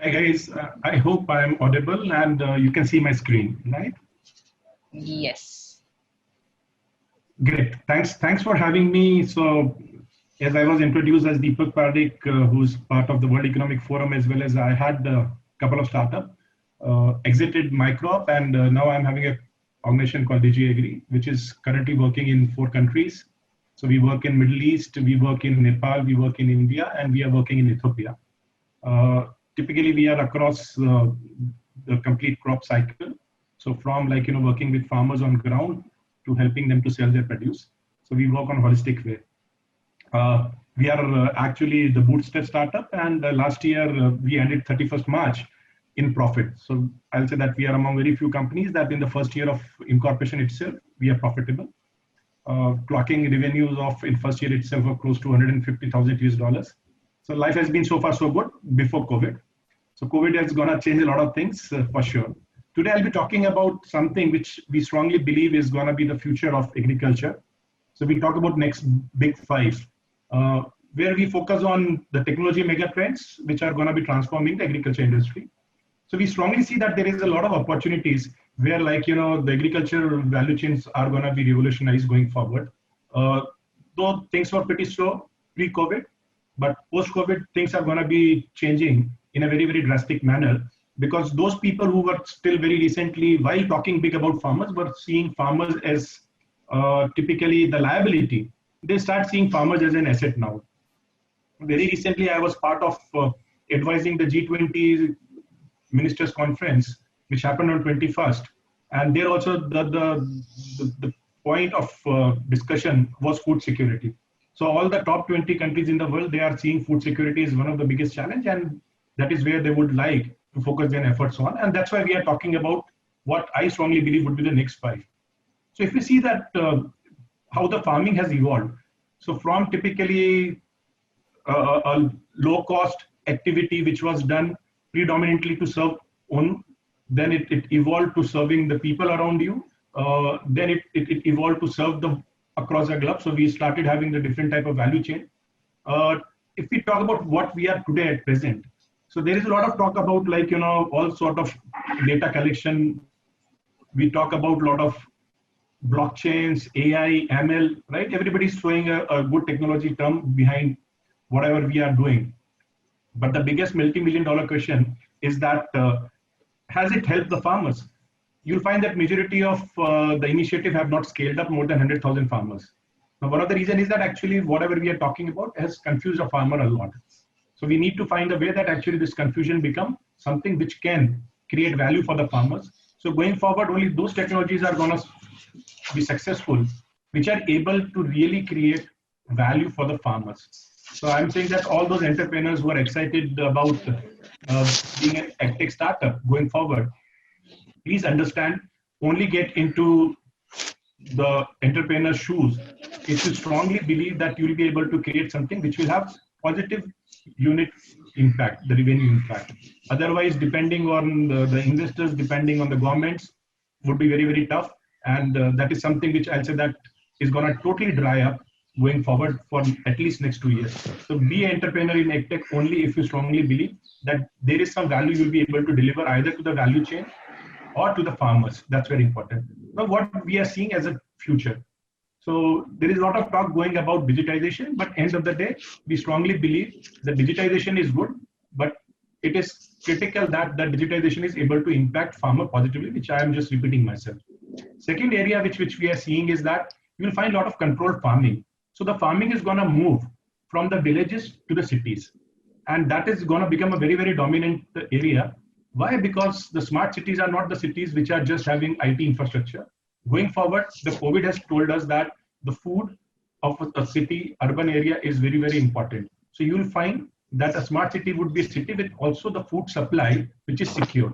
Hi guys, I hope I am audible and you can see my screen, right? Yes. Great. Thanks for having me. So, as I was introduced as Deepak Pareek, who's part of the World Economic Forum, as well as I had a couple of startups, exited Microp, and now I'm having a organization called DigiAgri, which is currently working in 4 countries. So we work in Middle East, we work in Nepal, we work in India, and we are working in Ethiopia. Uh, Typically, we are across the complete crop cycle. So from working with farmers on ground to helping them to sell their produce. So we work on a holistic way. We are actually the bootstrap startup, and last year we ended 31st March in profit. So I'll say that we are among very few companies that in the first year of incorporation itself, we are profitable. Clocking revenues of in first year itself of close to 150,000 US dollars. So life has been so far so good before COVID. So COVID is going to change a lot of things for sure. Today I'll be talking about something which we strongly believe is going to be the future of agriculture. So we talk about next big five, where we focus on the technology mega trends which are going to be transforming the agriculture industry. So we strongly see that there is a lot of opportunities where the agriculture value chains are going to be revolutionized going forward. Though things were pretty slow pre-COVID, but post-COVID things are going to be changing in a very, very drastic manner because those people who were still very recently, while talking big about farmers, were seeing farmers as typically the liability. They start seeing farmers as an asset now. Very recently, I was part of advising the G20 ministers conference, which happened on 21st. And there also the point of discussion was food security. So all the top 20 countries in the world, they are seeing food security as one of the biggest challenge, and that is where they would like to focus their efforts on. And that's why we are talking about what I strongly believe would be the next five. So if we see that how the farming has evolved, so from typically a low cost activity which was done predominantly to serve on, then it evolved to serving the people around you, then it evolved to serve them across the globe. So we started having the different type of value chain. If we talk about what we are today at present, so there is a lot of talk about all sort of data collection. We talk about a lot of blockchains, AI, ML, right? Everybody's throwing a good technology term behind whatever we are doing. But the biggest multi-million dollar question is that has it helped the farmers? You'll find that majority of the initiative have not scaled up more than 100,000 farmers. Now, one of the reasons is that actually whatever we are talking about has confused a farmer a lot. So we need to find a way that actually this confusion become something which can create value for the farmers. So going forward, only those technologies are going to be successful, which are able to really create value for the farmers. So I'm saying that all those entrepreneurs who are excited about being an agtech startup going forward, please understand, only get into the entrepreneur's shoes if you strongly believe that you will be able to create something which will have positive unit impact, the revenue impact. Otherwise, depending on the investors, depending on the governments, would be very, very tough. And that is something which I'll say that is going to totally dry up going forward for at least next 2 years. So be an entrepreneur in EdTech only if you strongly believe that there is some value you'll be able to deliver either to the value chain or to the farmers. That's very important. Now, what we are seeing as a future. So there is a lot of talk going about digitization, but end of the day, we strongly believe that digitization is good, but it is critical that the digitization is able to impact farmer positively, which I am just repeating myself. Second area which we are seeing is that you will find a lot of controlled farming. So the farming is going to move from the villages to the cities. And that is going to become a very, very dominant area. Why? Because the smart cities are not the cities which are just having IT infrastructure. Going forward, the COVID has told us that the food of a city, urban area is very, very important. So you will find that a smart city would be a city with also the food supply, which is secure.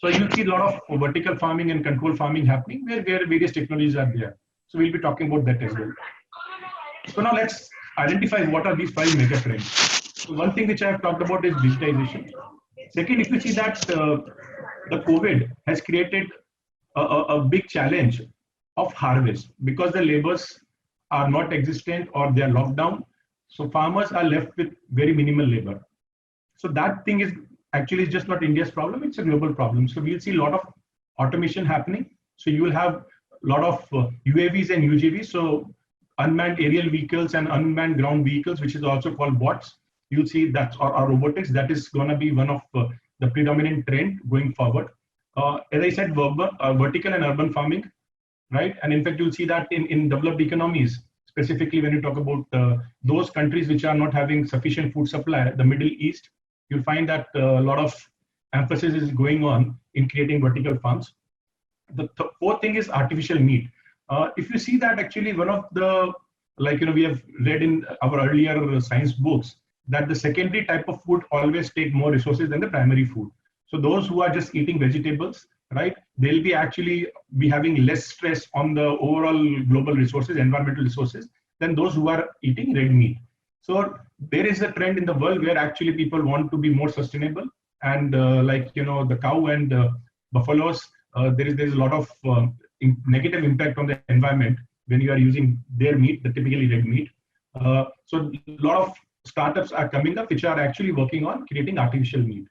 So you'll see a lot of vertical farming and control farming happening where various technologies are there. So we'll be talking about that as well. So now let's identify what are these five mega trends. So one thing which I have talked about is digitization. Second, if you see that the COVID has created a big challenge of harvest because the labors are not existent or they are locked down. So farmers are left with very minimal labor. So that thing is actually is just not India's problem, it's a global problem. So we'll see a lot of automation happening. So you will have a lot of UAVs and UGVs, so unmanned aerial vehicles and unmanned ground vehicles, which is also called bots. You'll see that, or robotics, that is going to be one of the predominant trend going forward. As I said, vertical and urban farming, right? And in fact, you'll see that in developed economies, specifically when you talk about those countries which are not having sufficient food supply, the Middle East, you'll find that a lot of emphasis is going on in creating vertical farms. The fourth thing is artificial meat. If you see that actually one of the, we have read in our earlier science books that the secondary type of food always take more resources than the primary food. So those who are just eating vegetables, right, they'll be actually be having less stress on the overall global resources, environmental resources, than those who are eating red meat. So there is a trend in the world where actually people want to be more sustainable, and the cow and buffaloes, there is a lot of negative impact on the environment when you are using their meat, the typically red meat. So a lot of startups are coming up which are actually working on creating artificial meat.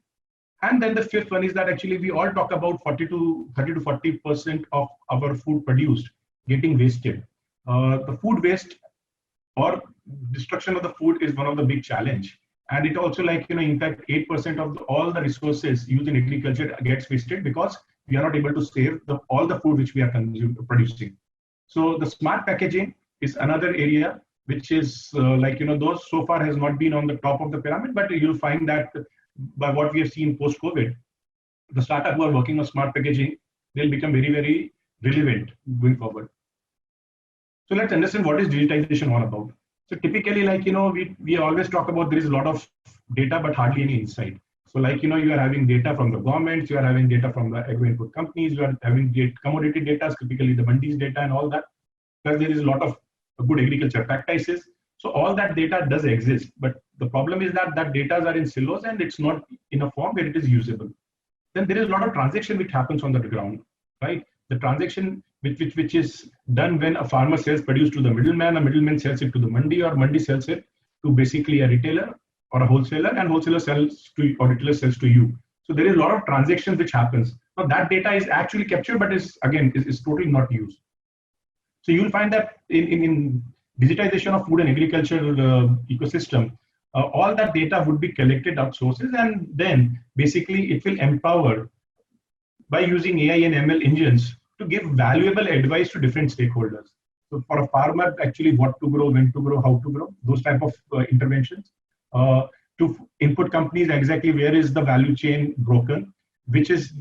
And then the fifth one is that actually we all talk about 30 to 40% of our food produced getting wasted. The food waste or destruction of the food is one of the big challenge. And it also in fact, 8% of all the resources used in agriculture gets wasted because we are not able to save all the food which we are producing. So the smart packaging is another area which is those so far has not been on the top of the pyramid, but you'll find that by what we have seen post-COVID, the startups who are working on smart packaging, they'll become very, very relevant going forward. So let's understand what is digitization all about. So typically, we always talk about there is a lot of data, but hardly any insight. So you are having data from the governments, you are having data from the agro input companies, you are having commodity data, typically the mandis data and all that. Plus there is a lot of good agriculture practices. So all that data does exist, but the problem is that data are in silos and it's not in a form where it is usable. Then there is a lot of transaction which happens on the ground, right? The transaction which is done when a farmer sells produce to the middleman, a middleman sells it to the mandi, or mandi sells it to basically a retailer or a wholesaler, and wholesaler sells to, or retailer sells to you. So there is a lot of transactions which happens. Now that data is actually captured, but is totally not used. So you'll find that in digitization of food and agriculture ecosystem, all that data would be collected at sources, and then basically it will empower by using AI and ML engines to give valuable advice to different stakeholders. So for a farmer, actually what to grow, when to grow, how to grow, those type of interventions. To input companies, exactly where is the value chain broken, which is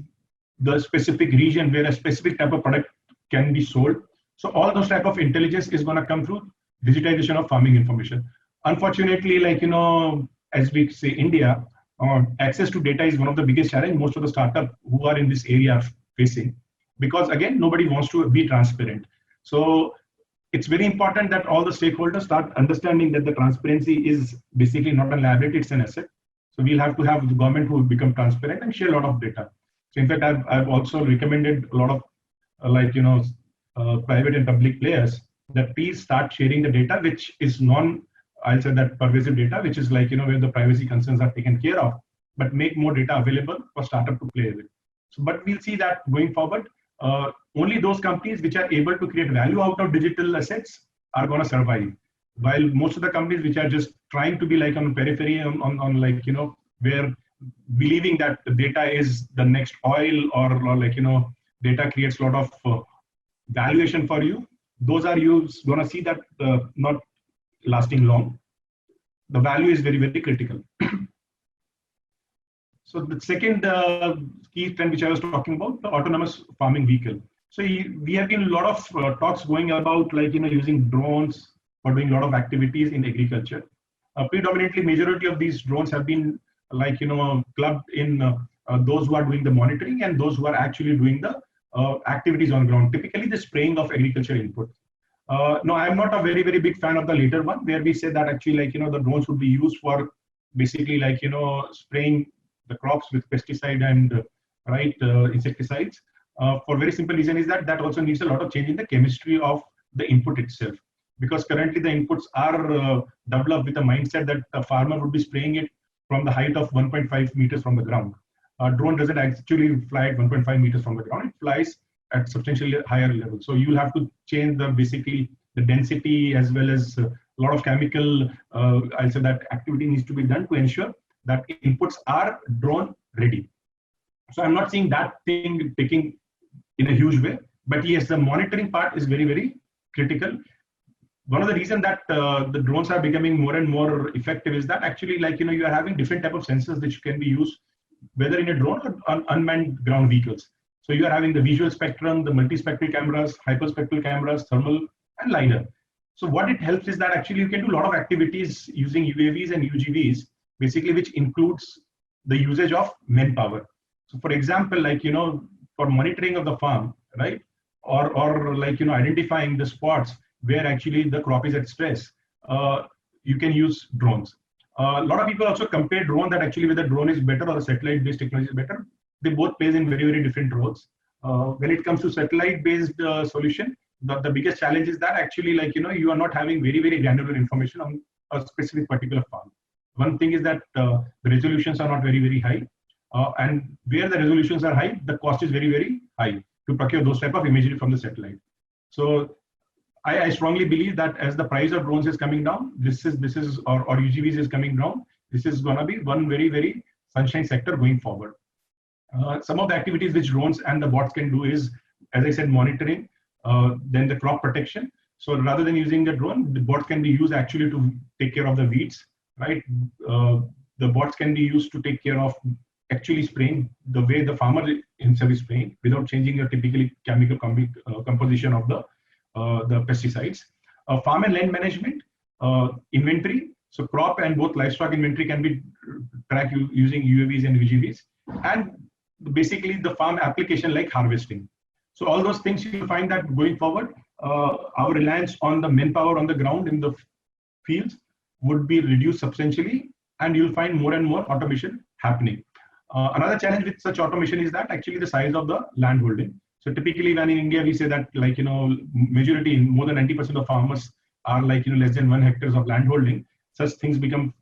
the specific region where a specific type of product can be sold. So all those type of intelligence is going to come through digitization of farming information. Unfortunately, as we say, India, access to data is one of the biggest challenge most of the startups who are in this area are facing, because again, nobody wants to be transparent. So it's very important that all the stakeholders start understanding that the transparency is basically not a liability, it's an asset. So we'll have to have the government who will become transparent and share a lot of data. So in fact, I've also recommended a lot of private and public players that please start sharing the data, which is I'll say that pervasive data, which is where the privacy concerns are taken care of, but make more data available for startup to play with. So, but we'll see that going forward, only those companies which are able to create value out of digital assets are going to survive. While most of the companies which are just trying to be on the periphery where believing that the data is the next oil, or data creates a lot of valuation for you, those are you going to see that not lasting long. The value is very, very critical. So the second key trend which I was talking about, the autonomous farming vehicle. So we have been a lot of talks going about using drones for doing a lot of activities in agriculture. Predominantly, majority of these drones have been clubbed in those who are doing the monitoring and those who are actually doing the activities on ground, typically the spraying of agriculture input. No, I'm not a very, very big fan of the later one, where we say that actually the drones would be used for basically spraying the crops with pesticide and insecticides. For very simple reason is that also needs a lot of change in the chemistry of the input itself, because currently the inputs are developed with a mindset that the farmer would be spraying it from the height of 1.5 meters from the ground. A drone doesn't actually fly at 1.5 meters from the ground. It flies at substantially higher level. So you'll have to change basically the density as well as a lot of chemical, I'll say that activity needs to be done to ensure that inputs are drone ready. So I'm not seeing that thing taking in a huge way, but yes, the monitoring part is very, very critical. One of the reasons that the drones are becoming more and more effective is that actually, you are having different type of sensors which can be used whether in a drone or on unmanned ground vehicles. So you are having the visual spectrum, the multispectral cameras, hyperspectral cameras, thermal, and LiDAR. So what it helps is that actually you can do a lot of activities using UAVs and UGVs, basically, which includes the usage of manpower. So for example, for monitoring of the farm, right? Or identifying the spots where actually the crop is at stress, you can use drones. A lot of people also compare drone that actually whether drone is better or a satellite-based technology is better. They both plays in very, very different roles. When it comes to satellite-based solution, the biggest challenge is that actually you are not having very, very granular information on a specific particular farm. One thing is that the resolutions are not very, very high. And where the resolutions are high, the cost is very, very high to procure those type of imagery from the satellite. So I strongly believe that as the price of drones is coming down, or UGVs is coming down, this is going to be one very, very sunshine sector going forward. Some of the activities which drones and the bots can do is, as I said, monitoring, then the crop protection. So rather than using the drone, the bots can be used actually to take care of the weeds, right? The bots can be used to take care of actually spraying the way the farmer himself is spraying without changing the typically chemical composition of the pesticides. Farm and land management, inventory. So crop and both livestock inventory can be tracked using UAVs and VGVs. And basically the farm application like harvesting. So all those things you'll find that going forward, our reliance on the manpower on the ground in the fields would be reduced substantially, and you'll find more and more automation happening. Another challenge with such automation is that actually the size of the land holding. So typically when in India we say that majority, more than 90% of farmers are less than 1 hectares of land holding, such things become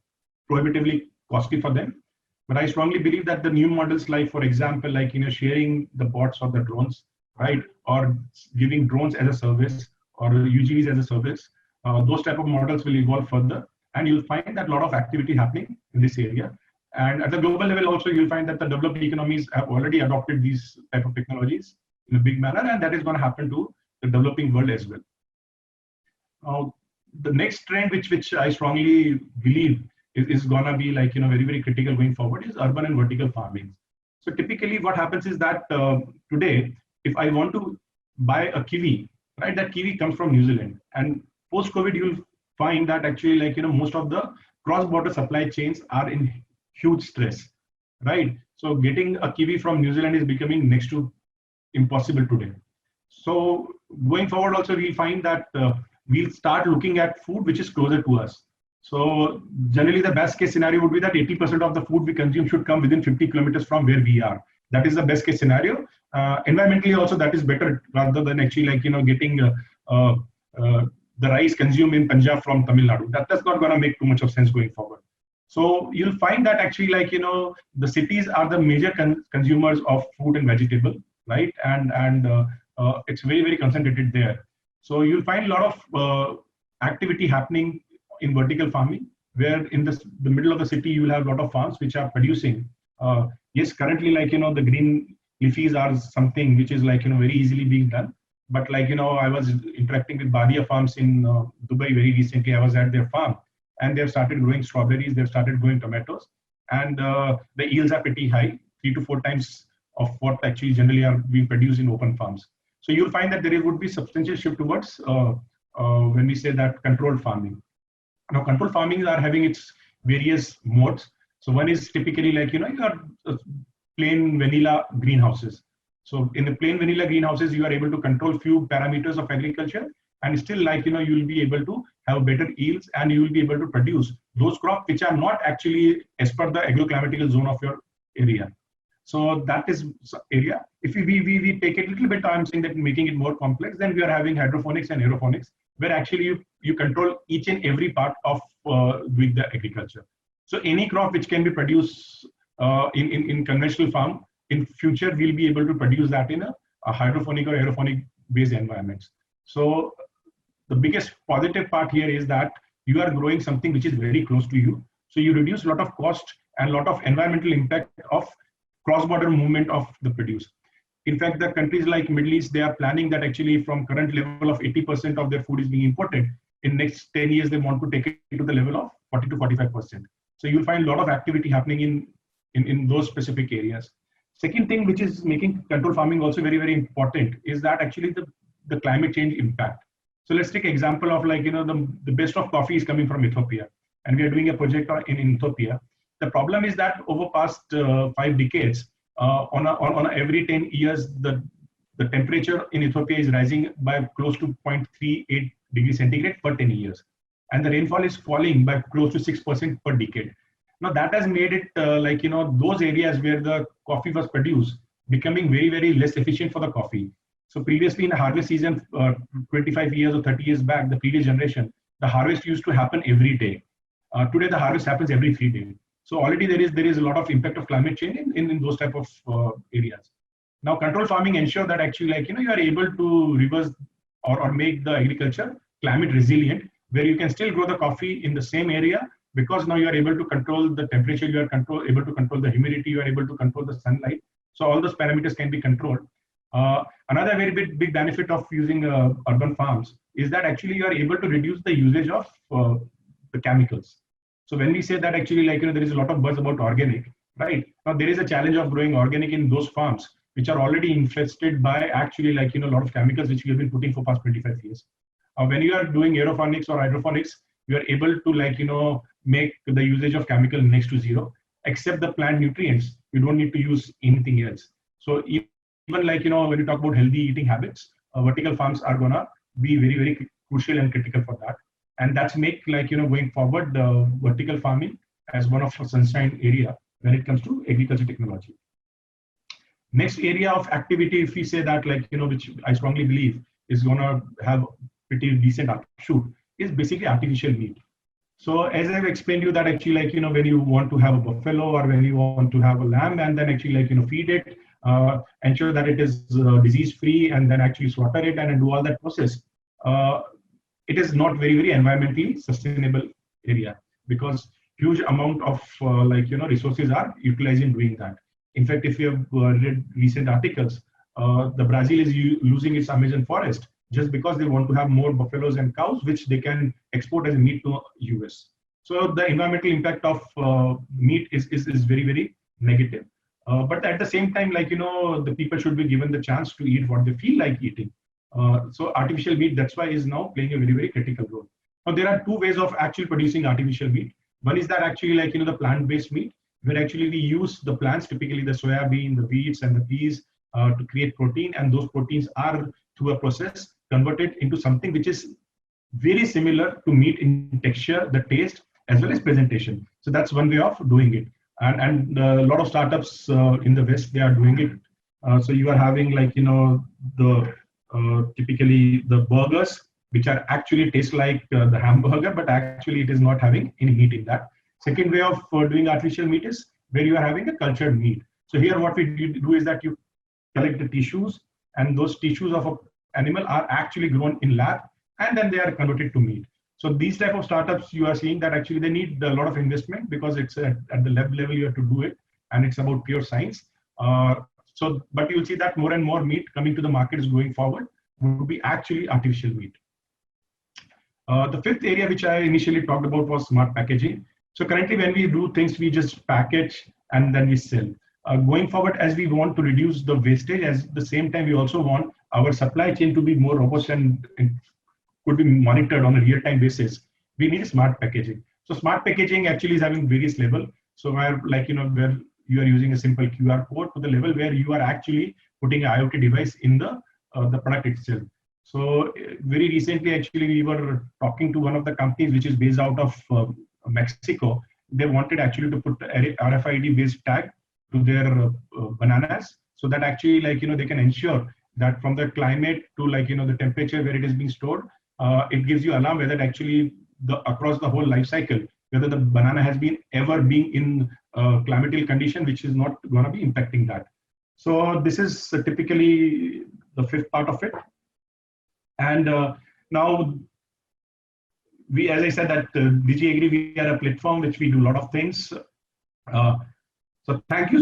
prohibitively costly for them. But I strongly believe that the new models for example, sharing the bots or the drones, right? Or giving drones as a service or UGVs as a service, those type of models will evolve further. And you'll find that a lot of activity happening in this area. And at the global level also, you'll find that the developed economies have already adopted these type of technologies in a big manner, and that is going to happen to the developing world as well. Now, the next trend, which I strongly believe is going to be very, very critical going forward, is urban and vertical farming. So typically what happens is that today, if I want to buy a kiwi, right, that kiwi comes from New Zealand. And post-COVID, you'll find that actually most of the cross-border supply chains are in huge stress, right? So getting a kiwi from New Zealand is becoming next to impossible today. So going forward also, we'll find that we'll start looking at food which is closer to us. So generally the best case scenario would be that 80% of the food we consume should come within 50 kilometers from where we are. That is the best case scenario. Environmentally also that is better rather than actually getting the rice consumed in Punjab from Tamil Nadu. That's not going to make too much of sense going forward. So you'll find that actually the cities are the major consumers of fruit and vegetable, right? And it's very, very concentrated there. So you'll find a lot of activity happening in vertical farming, where in the middle of the city you will have a lot of farms which are producing. Yes, currently the green leafies are something which is very easily being done. But I was interacting with Badia farms in Dubai very recently. I was at their farm, and they've started growing strawberries, they've started growing tomatoes, and the yields are pretty high, 3 to 4 times of what actually generally are being produced in open farms. So you'll find that there would be substantial shift towards when we say that controlled farming. Now, controlled farming are having its various modes. So one is typically your plain vanilla greenhouses. So in the plain vanilla greenhouses, you are able to control few parameters of agriculture, and still you will be able to have better yields, and you will be able to produce those crops which are not actually as per the agroclimatical zone of your area. So that is area. If we take it a little bit, I'm saying that making it more complex, then we are having hydroponics and aeroponics, where actually you control each and every part of doing the agriculture. So any crop which can be produced in conventional farm, in future we'll be able to produce that in a hydroponic or aeroponic based environments. So the biggest positive part here is that you are growing something which is very close to you. So you reduce a lot of cost and a lot of environmental impact of cross-border movement of the produce. In fact, the countries like Middle East, they are planning that actually from current level of 80% of their food is being imported. In next 10 years, they want to take it to the level of 40 to 45%. So you'll find a lot of activity happening in those specific areas. Second thing, which is making control farming also very, very important, is that actually the climate change impact. So let's take example of like, the best of coffee is coming from Ethiopia, and we are doing a project in Ethiopia. The problem is that over past 5 decades, on every 10 years, the temperature in Ethiopia is rising by close to 0.38 degrees centigrade per 10 years. And the rainfall is falling by close to 6% per decade. Now that has made it those areas where the coffee was produced becoming very, very less efficient for the coffee. So previously in the harvest season, 25 years or 30 years back, the previous generation, the harvest used to happen every day. Today the harvest happens every 3 days. So already there is a lot of impact of climate change in those type of areas. Now control farming ensure that actually you are able to reverse or make the agriculture climate resilient, where you can still grow the coffee in the same area, because now you are able to control the temperature, you are able to control the humidity, you are able to control the sunlight. So all those parameters can be controlled. Another very big benefit of using urban farms is that actually you are able to reduce the usage of the chemicals. So when we say that actually there is a lot of buzz about organic, right? Now there is a challenge of growing organic in those farms which are already infested by actually a lot of chemicals which we have been putting for past 25 years. When you are doing aeroponics or hydroponics, you are able to make the usage of chemical next to zero, except the plant nutrients. You don't need to use anything else. So even when you talk about healthy eating habits, vertical farms are gonna be very, very crucial and critical for that. And that's make going forward vertical farming as one of a sunshine area when it comes to agriculture technology. Next area of activity, if we say that which I strongly believe is gonna have pretty decent upshoot, is basically artificial meat. So as I've explained to you that actually when you want to have a buffalo or when you want to have a lamb and then actually feed it, ensure that it is disease free and then actually slaughter it and do all that process, it is not very, very environmentally sustainable area, because huge amount of resources are utilized in doing that. In fact, if you have read recent articles, the Brazil is losing its Amazon forest just because they want to have more buffaloes and cows, which they can export as meat to US. So the environmental impact of meat is very, very negative. But at the same time, the people should be given the chance to eat what they feel like eating. So artificial meat, that's why, is now playing a very, very critical role. Now there are two ways of actually producing artificial meat. One is that actually the plant-based meat, where actually we use the plants, typically the soya bean, the wheats, and the peas, to create protein, and those proteins are through a process converted into something which is very similar to meat in texture, the taste, as well as presentation. So that's one way of doing it. And a lot of startups in the West, they are doing it. So you are having typically the burgers, which are actually taste like the hamburger, but actually it is not having any meat in that. Second way of doing artificial meat is where you are having a cultured meat. So here what we do is that you collect the tissues, and those tissues of an animal are actually grown in lab, and then they are converted to meat. So these type of startups, you are seeing that actually they need a lot of investment, because it's at the lab level you have to do it, and it's about pure science. But you'll see that more and more meat coming to the markets going forward would be actually artificial meat. The fifth area which I initially talked about was smart packaging. So currently when we do things, we just package and then we sell. Going forward, as we want to reduce the wastage, at the same time we also want our supply chain to be more robust and could be monitored on a real-time basis, we need smart packaging. So smart packaging actually is having various levels. So where where you are using a simple QR code, to the level where you are actually putting an IoT device in the product itself. So very recently, actually, we were talking to one of the companies which is based out of Mexico. They wanted actually to put RFID-based tag to their bananas, so that actually they can ensure that from the climate to the temperature where it is being stored, it gives you alarm whether actually across the whole life cycle whether the banana has been ever been in climatic condition, which is not going to be impacting that. So this is typically the fifth part of it. And now as I said, that DG Agri, we are a platform which we do a lot of things. So thank you